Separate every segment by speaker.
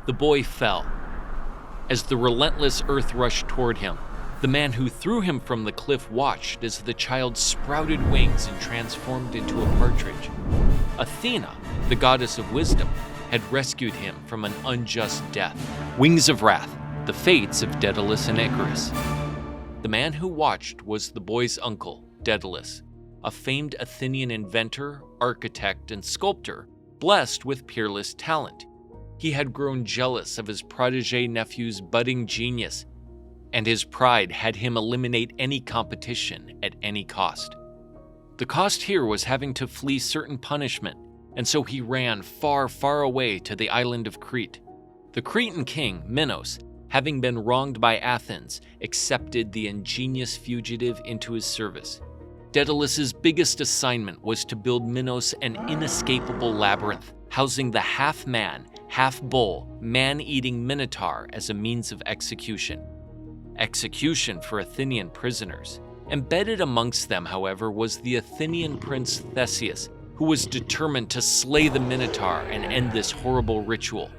Speaker 1: The boy fell. As the relentless earth rushed toward him, the man who threw him from the cliff watched as the child sprouted wings and transformed into a partridge. Athena, the goddess of wisdom, had rescued him from an unjust death. Wings of Wrath, the fates of Daedalus and Icarus. The man who watched was the boy's uncle, Daedalus, a famed Athenian inventor, architect, and sculptor, blessed with peerless talent. He had grown jealous of his protege nephew's budding genius, and his pride had him eliminate any competition at any cost. The cost here was having to flee certain punishment, and so he ran far, far away to the island of Crete. The Cretan king, Minos, having been wronged by Athens, accepted the ingenious fugitive into his service. Daedalus's biggest assignment was to build Minos an inescapable labyrinth, housing the half-man, half-bull, man-eating Minotaur as a means of execution. Execution for Athenian prisoners. Embedded amongst them, however, was the Athenian prince Theseus, who was determined to slay the Minotaur and end this horrible ritual.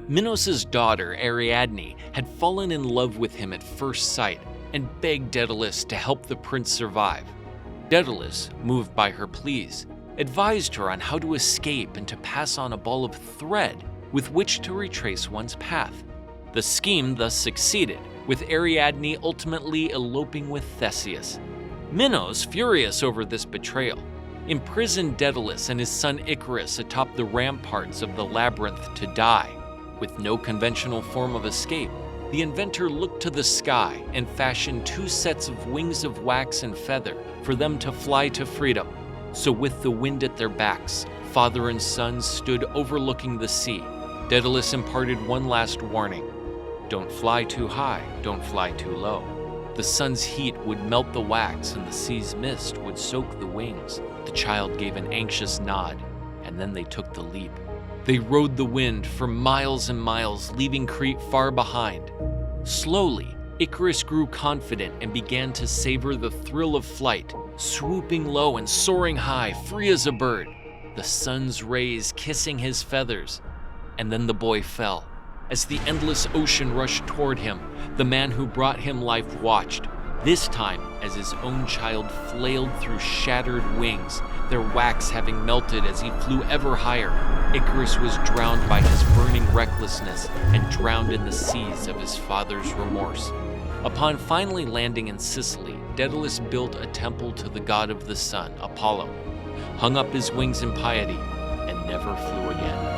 Speaker 1: Minos' daughter, Ariadne, had fallen in love with him at first sight and begged Daedalus to help the prince survive. Daedalus, moved by her pleas, advised her on how to escape and to pass on a ball of thread with which to retrace one's path. The scheme thus succeeded, with Ariadne ultimately eloping with Theseus. Minos, furious over this betrayal, imprisoned Daedalus and his son Icarus atop the ramparts of the labyrinth to die. With no conventional form of escape, the inventor looked to the sky and fashioned 2 sets of wings of wax and feather for them to fly to freedom. So with the wind at their backs, father and son stood overlooking the sea. Daedalus imparted one last warning. Don't fly too high, don't fly too low. The sun's heat would melt the wax and the sea's mist would soak the wings. The child gave an anxious nod, and then they took the leap. They rode the wind for miles and miles, leaving Crete far behind. Slowly, Icarus grew confident and began to savor the thrill of flight, swooping low and soaring high, free as a bird, the sun's rays kissing his feathers. And then the boy fell. As the endless ocean rushed toward him, the man who brought him life watched, this time as his own child flailed through shattered wings, their wax having melted as he flew ever higher. Icarus was drowned by his burning recklessness and drowned in the seas of his father's remorse. Upon finally landing in Sicily, Daedalus built a temple to the god of the sun, Apollo, hung up his wings in piety, and never flew again.